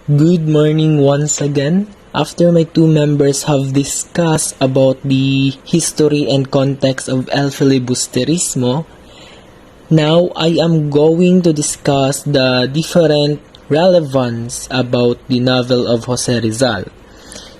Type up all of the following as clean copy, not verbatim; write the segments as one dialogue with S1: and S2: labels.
S1: Good morning once again. After my two members have discussed about the history and context of El Filibusterismo, now I am going to discuss the different relevance about the novel of Jose Rizal.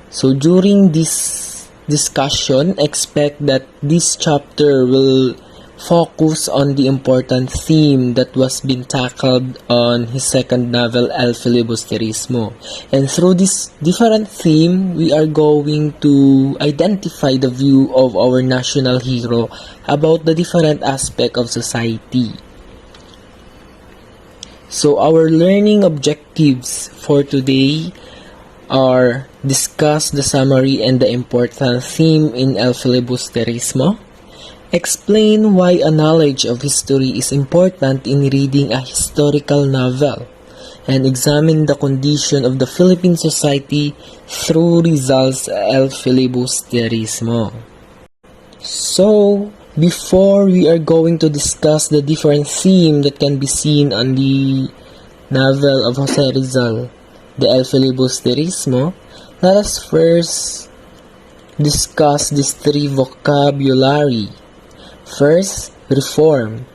S1: So during this discussion, expect that this chapter will focus on the important theme that was being tackled on his second novel, El Filibusterismo. And through this different theme, we are going to identify the view of our national hero about the different aspect of society. So our learning objectives for today are discuss the summary and the important theme in El Filibusterismo, explain why a knowledge of history is important in reading a historical novel, and examine the condition of the Philippine society through Rizal's El Filibusterismo. So, before we are going to discuss the different theme that can be seen on the novel of Jose Rizal, the El Filibusterismo, let us first discuss these three vocabulary. First, reform.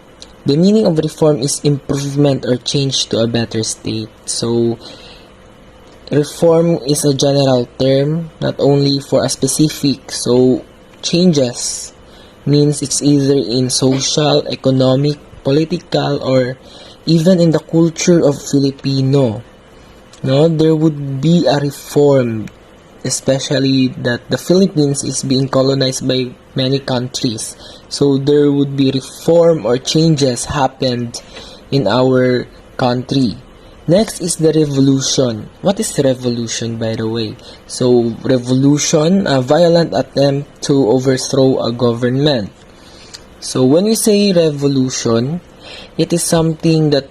S1: The meaning of reform is improvement or change to a better state. So, reform is a general term, not only for a specific. So, changes means it's either in social, economic, political, or even in the culture of Filipino. No, there would be a reform, especially that the Philippines is being colonized by many countries. So there would be reform or changes happened in our country. Next is the revolution. What is revolution, by the way? So revolution, a violent attempt to overthrow a government. So when we say revolution, it is something that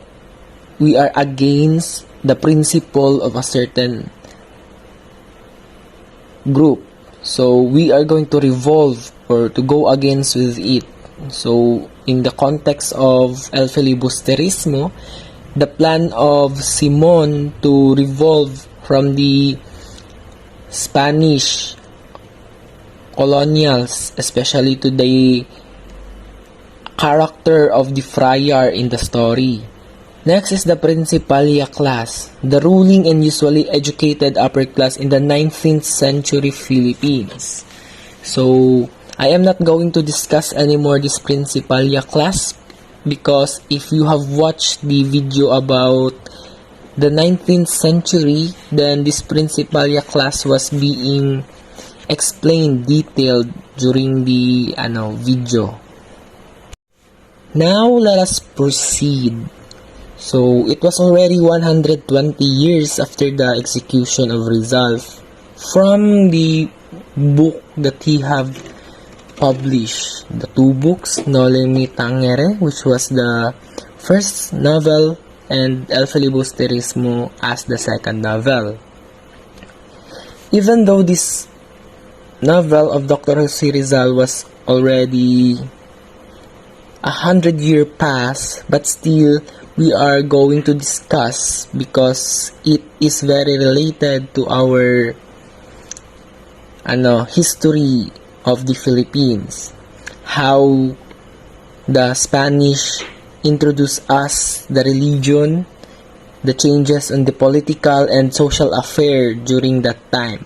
S1: we are against the principle of a certain group. So we are going to revolve or to go against with it. So in the context of El Filibusterismo, the plan of Simon to revolve from the Spanish colonials, especially to the character of the friar in the story. Next is the Principalia class, the ruling and usually educated upper class in the 19th century Philippines. So, I am not going to discuss anymore this Principalia class because if you have watched the video about the 19th century, then this Principalia class was being explained, detailed during the video. Now, let us proceed. So, it was already 120 years after the execution of Rizal from the book that he have published. The two books, Nole Mi Tangere, which was the first novel, and El Filibusterismo as the second novel. Even though this novel of Dr. Jose Rizal was already 100 years past, but still we are going to discuss because it is very related to our history of the Philippines. How the Spanish introduced us the religion, the changes in the political and social affair during that time.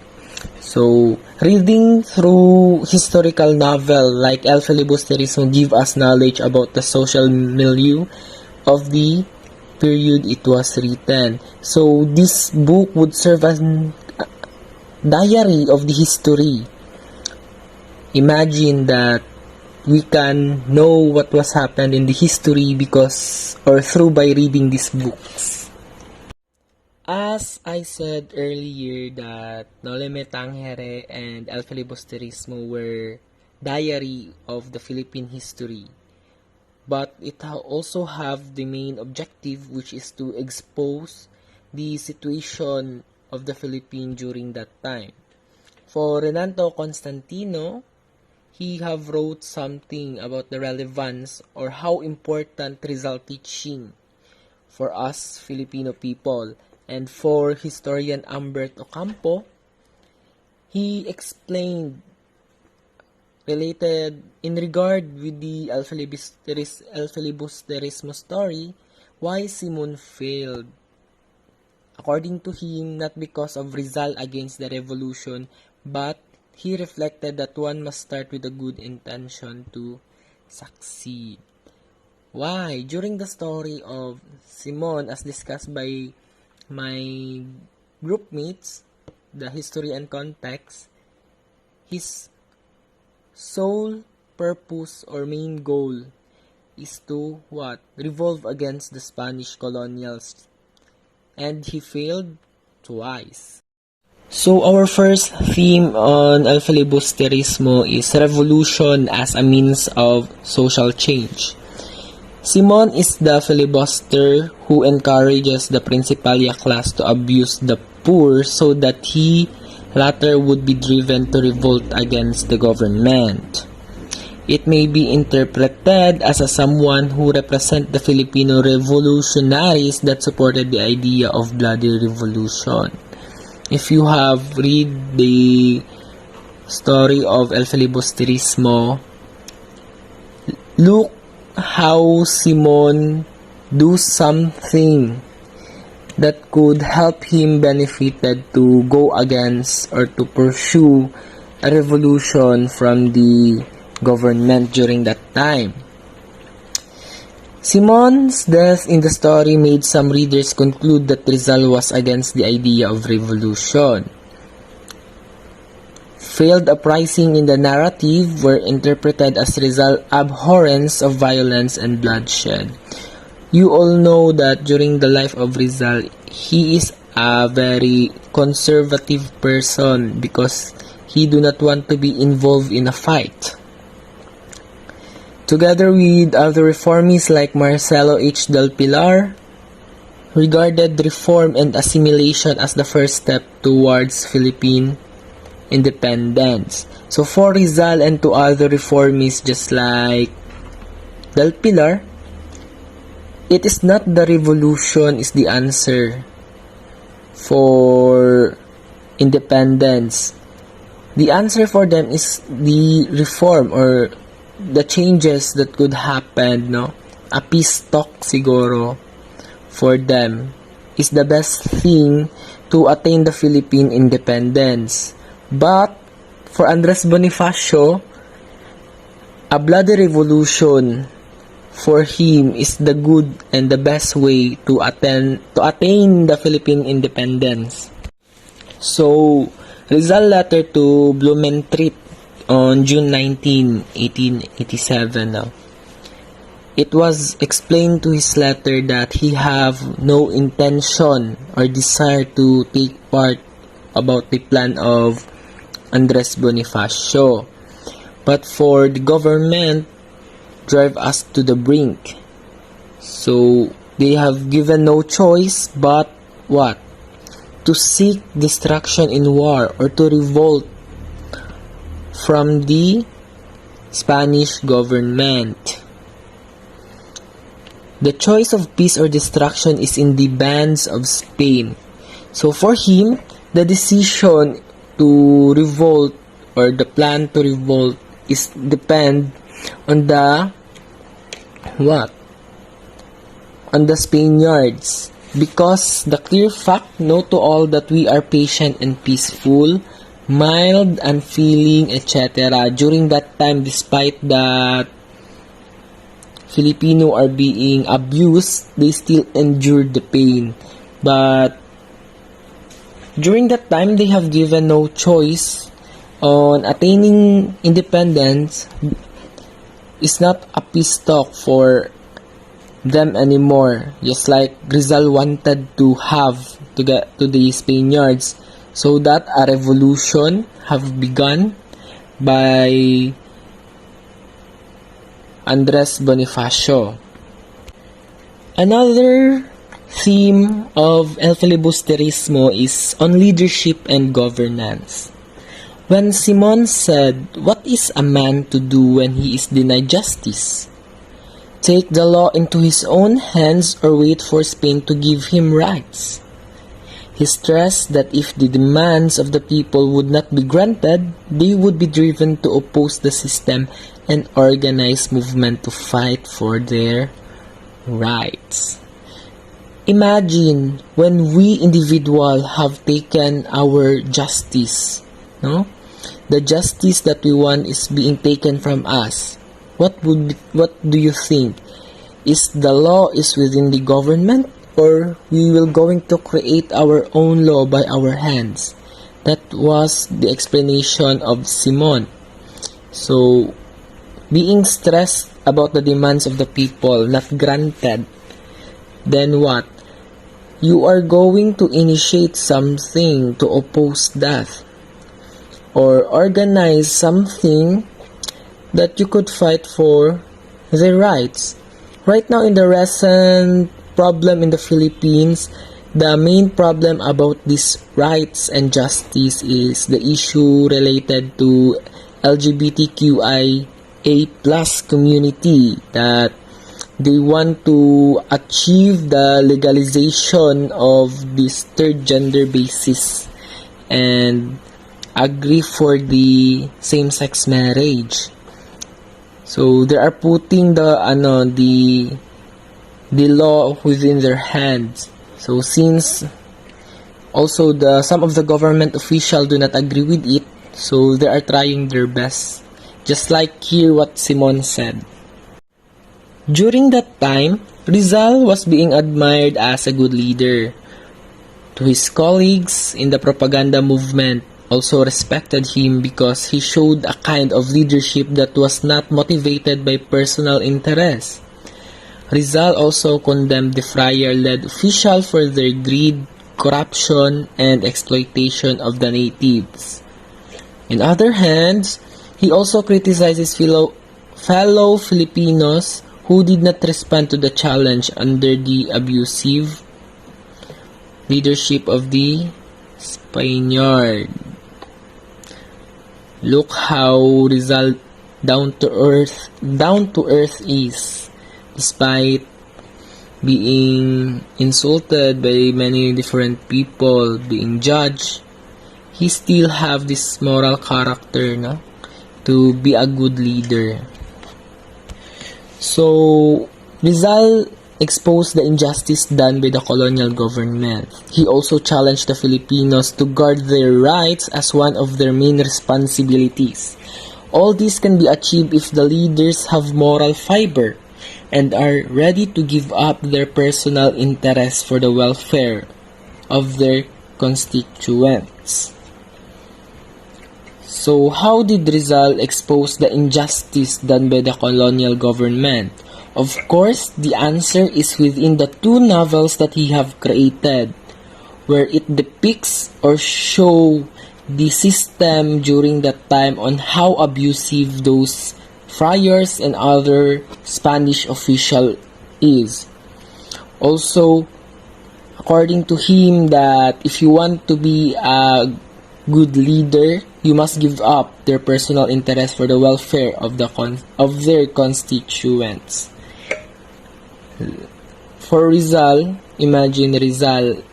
S1: So, reading through historical novel like El Filibusterismo give us knowledge about the social milieu of the period it was written. So, this book would serve as a diary of the history. Imagine that we can know what was happened in the history because or through by reading these books. As I said earlier that Nole Me Tangere and El Filibusterismo were diary of the Philippine history. But it also have the main objective, which is to expose the situation of the Philippines during that time. For Renato Constantino, he have wrote something about the relevance or how important Rizal teaching for us Filipino people And for historian Humbert Ocampo, he explained related in regard with the El Filibusterismo story why Simon failed. According to him, not because of Rizal against the revolution, but he reflected that one must start with a good intention to succeed. Why? During the story of Simon, as discussed by my group mates, the history and context, his sole purpose or main goal is to what? Revolve against the Spanish colonials. And he failed twice. So our first theme on El Filibusterismo is revolution as a means of social change. Simon is the filibuster who encourages the Principalia class to abuse the poor so that he latter would be driven to revolt against the government. It may be interpreted as someone who represents the Filipino revolutionaries that supported the idea of bloody revolution. If you have read the story of El Filibusterismo, look how Simon do something that could help him benefited to go against or to pursue a revolution from the government during that time. Simon's death in the story made some readers conclude that Rizal was against the idea of revolution. Failed uprising in the narrative were interpreted as Rizal's abhorrence of violence and bloodshed. You all know that during the life of Rizal, he is a very conservative person because he do not want to be involved in a fight. Together with other reformists like Marcelo H. Del Pilar, regarded reform and assimilation as the first step towards Philippine independence. So for Rizal and to other reformists just like Del Pilar, it is not the revolution is the answer for independence. The answer for them is the reform or the changes that could happen, no? A peace talk siguro for them is the best thing to attain the Philippine independence. But for Andres Bonifacio, a bloody revolution for him is the good and the best way to attain the Philippine independence. So Rizal letter to Blumenthrip on June 19, 1887 now. It was explained to his letter that he have no intention or desire to take part about the plan of Andres Bonifacio. But for the government drive us to the brink. So they have given no choice but what? To seek destruction in war or to revolt from the Spanish government. The choice of peace or destruction is in the hands of Spain. So for him, the decision to revolt or the plan to revolt is depend on the what? On the Spaniards. Because the clear fact, know to all that we are patient and peaceful, mild, unfeeling, etc. During that time, despite that Filipino are being abused, they still endured the pain. But during that time, they have given no choice on attaining independence. Is not a peace talk for them anymore. Just like Rizal wanted to have to get to the Spaniards, so that a revolution have begun by Andres Bonifacio. Another theme of El Filibusterismo is on leadership and governance. When Simon said, "What is a man to do when he is denied justice? Take the law into his own hands or wait for Spain to give him rights?" He stressed that if the demands of the people would not be granted, they would be driven to oppose the system and organize movement to fight for their rights. Imagine when we individuals have taken our justice, no? The justice that we want is being taken from us. What do you think? Is the law is within the government, or we will going to create our own law by our hands? That was the explanation of Simon. So, being stressed about the demands of the people not granted, then what? You are going to initiate something to oppose that, or organize something that you could fight for their rights. Right now, in the recent problem in the Philippines, the main problem about these rights and justice is the issue related to LGBTQIA+ community, that they want to achieve the legalization of this third gender basis and agree for the same-sex marriage. So they are putting the law within their hands. So since also some of the government officials do not agree with it, so they are trying their best. Just like here what Simon said. During that time, Rizal was being admired as a good leader. To his colleagues in the propaganda movement also respected him because he showed a kind of leadership that was not motivated by personal interest. Rizal also condemned the friar-led officials for their greed, corruption, and exploitation of the natives. In other hands, he also criticized his fellow Filipinos who did not respond to the challenge under the abusive leadership of the Spaniard. Look how Rizal down to earth is, despite being insulted by many different people, being judged, he still have this moral character, no, to be a good leader. So, Rizal exposed the injustice done by the colonial government. He also challenged the Filipinos to guard their rights as one of their main responsibilities. All this can be achieved if the leaders have moral fiber and are ready to give up their personal interests for the welfare of their constituents. So, how did Rizal expose the injustice done by the colonial government? Of course, the answer is within the two novels that he have created, where it depicts or show the system during that time on how abusive those friars and other Spanish official is. Also, according to him, that if you want to be a good leader, you must give up their personal interest for the welfare of their constituents. For Rizal, imagine Rizal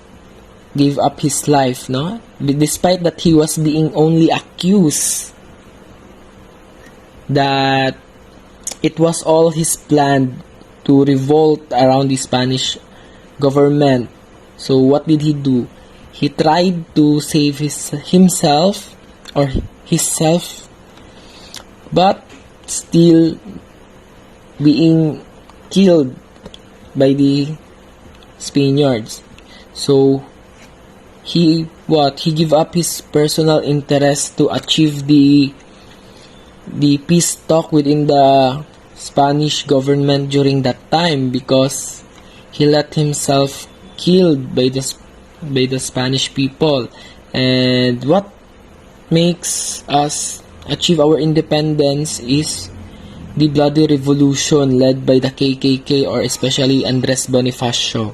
S1: gave up his life, no? Despite that he was being only accused that it was all his plan to revolt around the Spanish government. So what did he do? He tried to save himself, but still being killed by the Spaniards. So he gave up his personal interest to achieve the peace talk within the Spanish government during that time, because he let himself killed by the Spanish people. And what makes us achieve our independence is the bloody revolution led by the KKK, or especially Andres Bonifacio.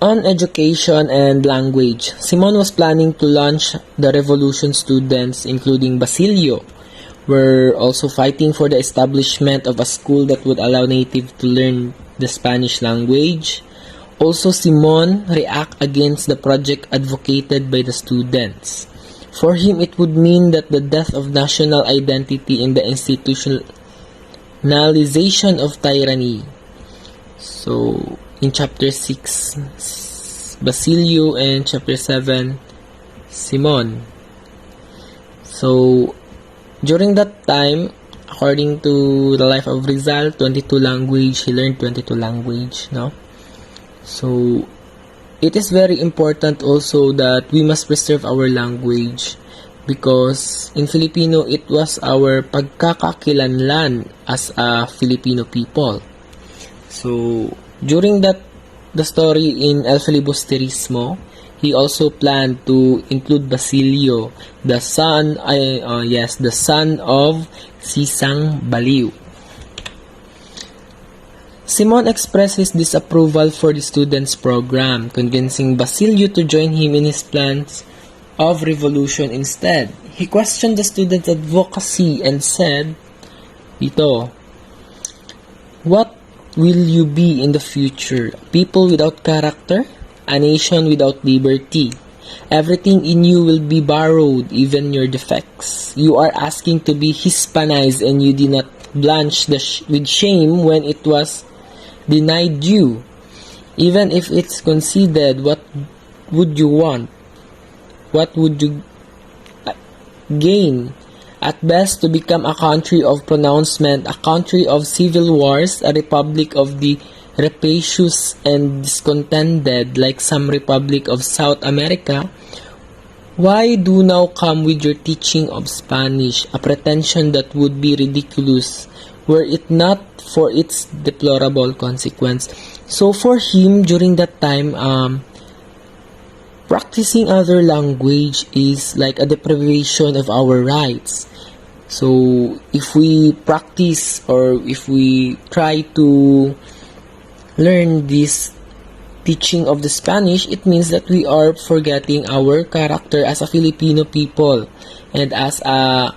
S1: On education and language, Simon was planning to launch the revolution. Students, including Basilio, were also fighting for the establishment of a school that would allow natives to learn the Spanish language. Also, Simon reacted against the project advocated by the students. For him, it would mean that the death of national identity in the institutionalization of tyranny. So, in chapter 6, Basilio, and chapter 7, Simon. So, during that time, according to the life of Rizal, 22 language, he learned 22 language, no? So, it is very important also that we must preserve our language because in Filipino, it was our pagkakakilanlan as a Filipino people. So, during the story in El Filibusterismo, he also planned to include Basilio, the son of Sisang Baliw. Simon expressed his disapproval for the students' program, convincing Basilio to join him in his plans of revolution instead. He questioned the students' advocacy and said, "What will you be in the future? A people without character? A nation without liberty? Everything in you will be borrowed, even your defects. You are asking to be Hispanized and you did not blanch with shame when it was denied you. Even if it's conceded, what would you want? What would you gain? At best, to become a country of pronouncement, a country of civil wars, a republic of the rapacious and discontented like some republic of South America. Why do now come with your teaching of Spanish, a pretension that would be ridiculous were it not for its deplorable consequence?" So for him, during that time, practicing other language is like a deprivation of our rights. So if we practice or if we try to learn this teaching of the Spanish, it means that we are forgetting our character as a Filipino people and as a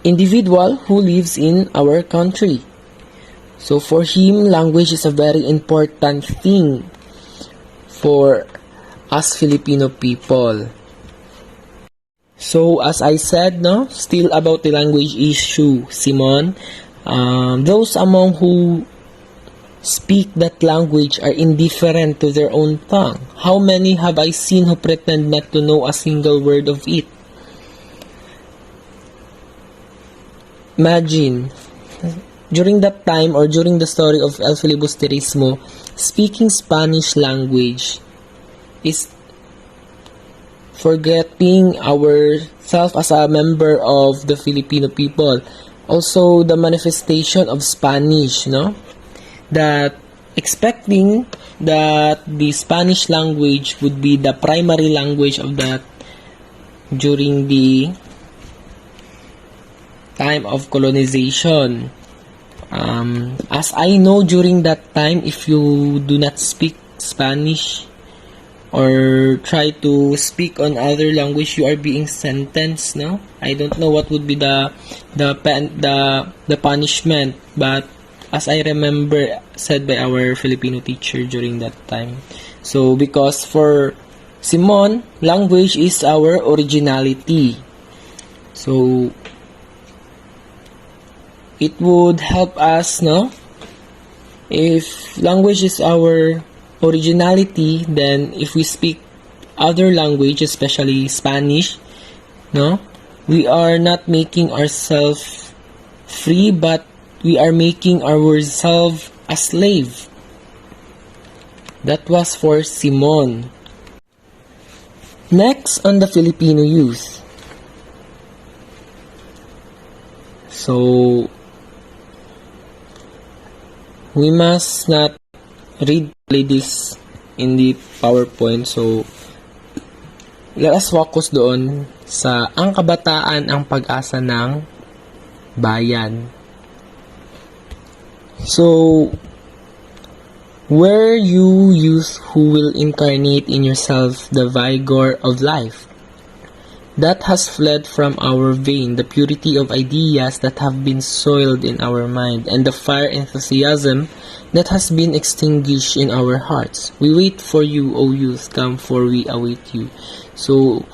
S1: individual who lives in our country. So for him, language is a very important thing for us Filipino people. So as I said, still about the language issue, Simon, those among who speak that language are indifferent to their own tongue. How many have I seen who pretend not to know a single word of it? Imagine, during that time or during the story of El Filibusterismo, speaking Spanish language is forgetting ourselves as a member of the Filipino people. Also, the manifestation of Spanish, that expecting that the Spanish language would be the primary language of that during the time of colonization. As I know, during that time, if you do not speak Spanish or try to speak on other language, you are being sentenced, I don't know what would be the punishment, but as I remember said by our Filipino teacher during that time. So because for Simon, language is our originality. So it would help us, if language is our originality, then if we speak other language, especially Spanish, we are not making ourselves free, but we are making ourselves a slave. That was for Simon. Next, on the Filipino youth. So we must not read this in the PowerPoint. So let us focus doon sa ang kabataan ang pag-asa ng bayan. So where you youth who will incarnate in yourself the vigor of life, that has fled from our vein, the purity of ideas that have been soiled in our mind, and the fire enthusiasm that has been extinguished in our hearts. We wait for you, O youth, come for we await you. So,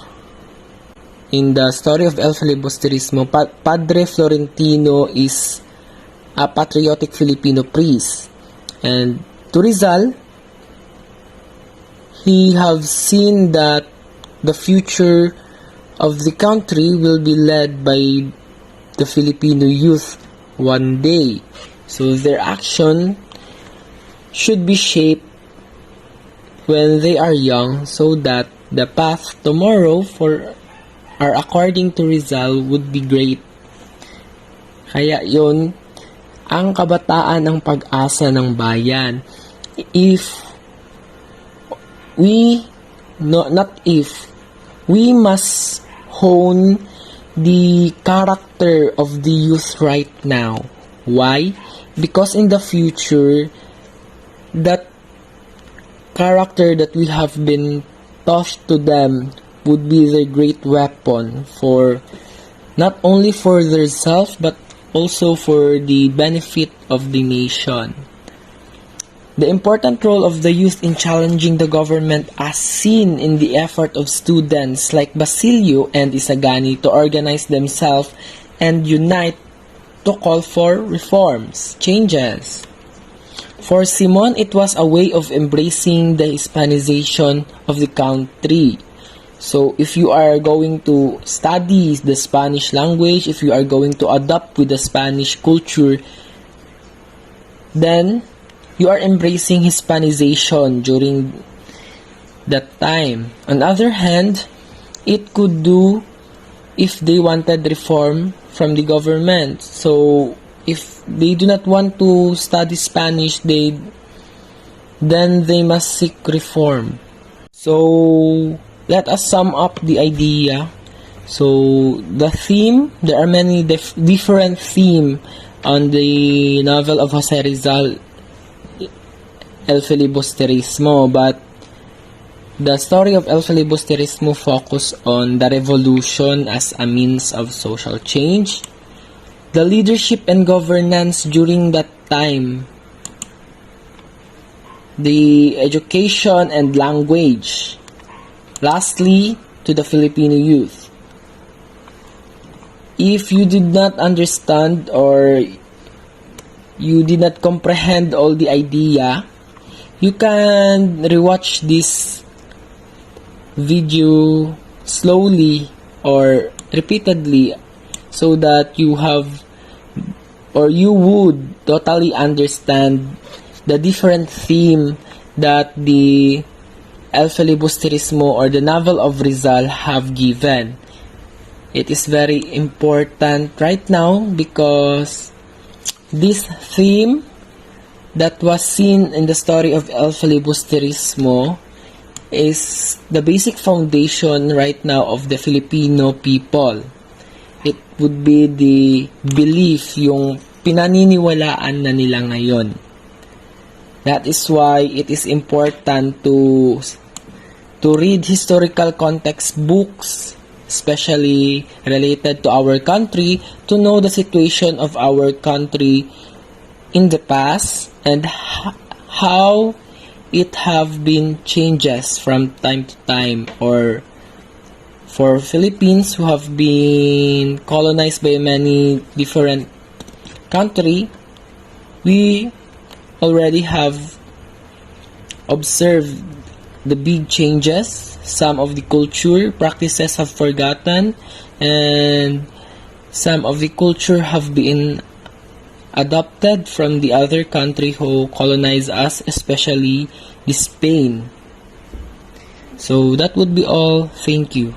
S1: in the story of El Filibusterismo, Padre Florentino is a patriotic Filipino priest. And to Rizal, he have seen that the future of the country will be led by the Filipino youth one day. So their action should be shaped when they are young so that the path tomorrow for or according to Rizal would be great. Kaya yon ang kabataan ng pag-asa ng bayan. If we we must hone the character of the youth right now. Why? Because in the future, that character that we have been taught to them would be the great weapon for not only for themselves but also for the benefit of the nation. The important role of the youth in challenging the government as seen in the effort of students like Basilio and Isagani to organize themselves and unite to call for reforms, changes. For Simon, it was a way of embracing the Hispanization of the country. So, if you are going to study the Spanish language, if you are going to adapt with the Spanish culture, then you are embracing Hispanization during that time. On the other hand, it could do if they wanted reform from the government. So, if they do not want to study Spanish, then they must seek reform. So, let us sum up the idea. So, the theme, there are many different themes on the novel of Jose Rizal, El Filibusterismo, but the story of El Filibusterismo focus on the revolution as a means of social change, the leadership and governance during that time, the education and language, lastly, to the Filipino youth. If you did not understand or you did not comprehend all the idea, you can rewatch this video slowly or repeatedly so that you have or you would totally understand the different theme that the El Filibusterismo or the novel of Rizal have given. It is very important right now because this theme that was seen in the story of El Filibusterismo is the basic foundation right now of the Filipino people. It would be the belief, yung pinaniniwalaan na nila ngayon. That is why it is important to read historical context books, especially related to our country, to know the situation of our country in the past and how it have been changes from time to time, or for Philippines who have been colonized by many different country, we already have observed the big changes. Some of the culture practices have forgotten, and some of the culture have been adopted from the other country who colonized us, especially the Spain. So that would be all. Thank you.